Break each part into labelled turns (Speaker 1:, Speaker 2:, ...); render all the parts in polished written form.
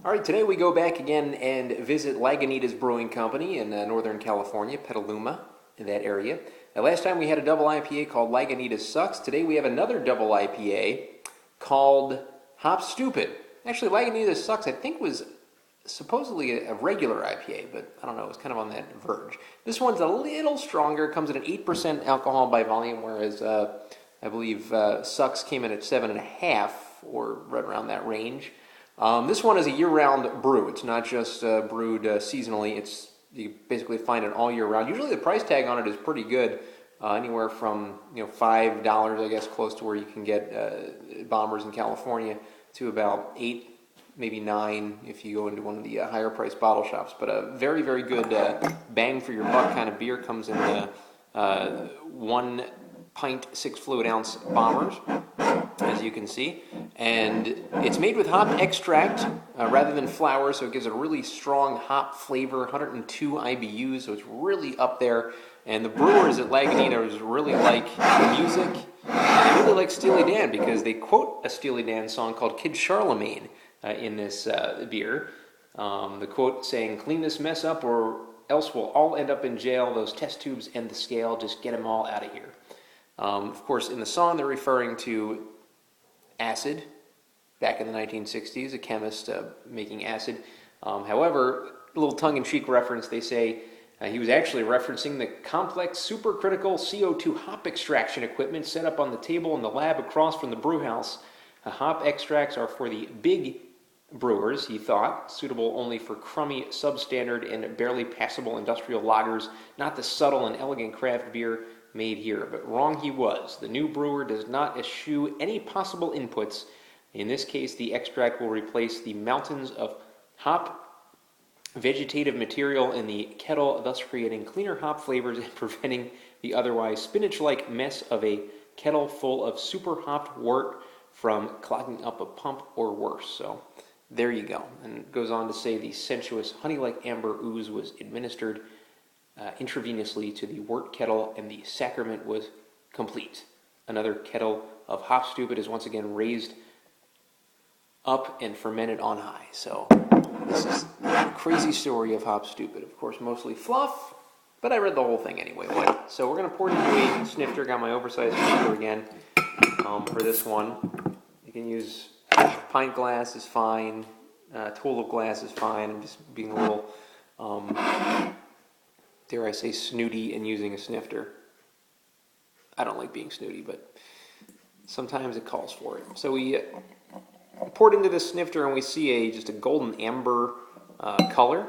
Speaker 1: All right, today we go back again and visit Lagunitas Brewing Company in Northern California, Petaluma, in that area. Last time we had a double IPA called Lagunitas Sucks. Today we have another double IPA called Hop Stoopid. Actually, Lagunitas Sucks, I think, was supposedly a regular IPA, but I don't know, it was kind of on that verge. This one's a little stronger, comes at an 8% alcohol by volume, whereas I believe Sucks came in at 7.5%, or right around that range. This one is a year-round brew. It's not just brewed seasonally. You basically find it all year round. Usually the price tag on it is pretty good, anywhere from $5, I guess, close to where you can get bombers in California, to about $8, maybe $9 if you go into one of the higher priced bottle shops. But a very, very good bang for your buck kind of beer. Comes in 1 pint 6 fluid ounce bombers, as you can see, and it's made with hop extract rather than flour, so it gives a really strong hop flavor. 102 IBUs, so it's really up there. And the brewers at Lagunitas really like the music, and they really like Steely Dan, because they quote a Steely Dan song called Kid Charlemagne in this beer. The quote saying, "Clean this mess up or else we'll all end up in jail. Those test tubes and the scale, just get them all out of here." Of course, in the song, they're referring to acid back in the 1960s, a chemist making acid. However, a little tongue-in-cheek reference, they say he was actually referencing the complex supercritical CO2 hop extraction equipment set up on the table in the lab across from the brew house. Hop extracts are for the big brewers, he thought, suitable only for crummy, substandard, and barely passable industrial lagers, not the subtle and elegant craft beer made here. But wrong he was. The new brewer does not eschew any possible inputs. In this case, the extract will replace the mountains of hop vegetative material in the kettle, thus creating cleaner hop flavors and preventing the otherwise spinach-like mess of a kettle full of super hopped wort from clogging up a pump or worse. So there you go. And it goes on to say the sensuous honey-like amber ooze was administered intravenously to the wort kettle, and the sacrament was complete. Another kettle of Hop Stoopid is once again raised up and fermented on high. So this is a crazy story of Hop Stoopid. Of course, mostly fluff, but I read the whole thing anyway. So we're going to pour it into a snifter. Got my oversized snifter again for this one. You can use pint glass is fine, tulip glass is fine. I'm just being a little dare I say, snooty and using a snifter. I don't like being snooty, but sometimes it calls for it. So we pour it into the snifter, and we see just a golden amber color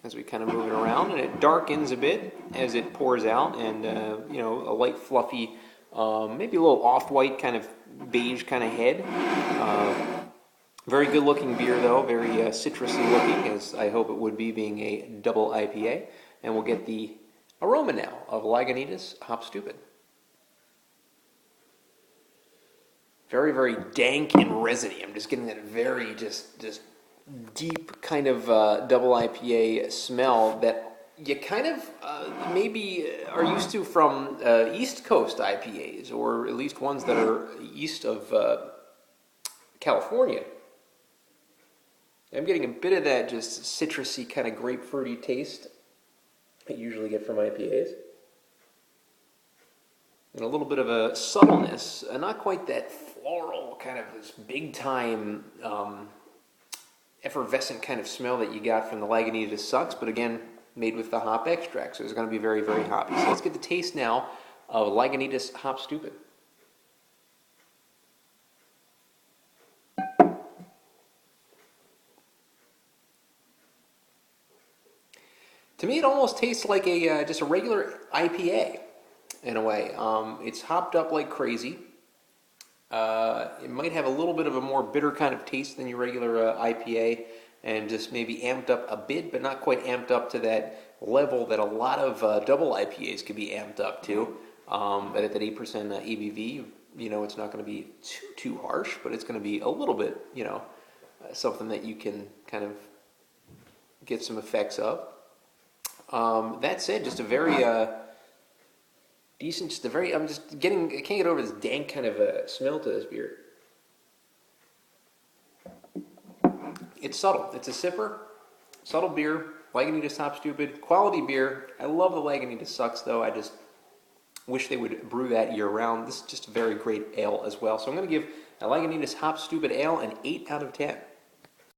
Speaker 1: as we kind of move it around, and it darkens a bit as it pours out, and a light fluffy, maybe a little off-white kind of beige kind of head. Very good looking beer though, very citrusy looking, as I hope it would be, being a double IPA. And we'll get the aroma now of Lagunitas Hop Stoopid. Very, very dank and resiny. I'm just getting that very just deep kind of double IPA smell that you kind of maybe are used to from East Coast IPAs, or at least ones that are east of California. I'm getting a bit of that just citrusy kind of grapefruity taste I usually get from IPAs. And a little bit of a subtleness, not quite that floral kind of this big time effervescent kind of smell that you got from the Lagunitas Sucks, but again, made with the hop extract, so it's going to be very, very hoppy. So let's get the taste now of Lagunitas Hop Stoopid. To me, it almost tastes like just a regular IPA in a way. It's hopped up like crazy. It might have a little bit of a more bitter kind of taste than your regular IPA, and just maybe amped up a bit, but not quite amped up to that level that a lot of double IPAs could be amped up to. But at that 8% ABV, it's not going to be too harsh, but it's going to be a little bit, something that you can kind of get some effects of. That said, just a very decent, I can't get over this dank kind of smell to this beer. It's subtle. It's a sipper, subtle beer. Lagunitas Hop Stoopid, quality beer. I love the Lagunitas Sucks though. I just wish they would brew that year round. This is just a very great ale as well. So I'm going to give a Lagunitas Hop Stoopid Ale an 8 out of 10.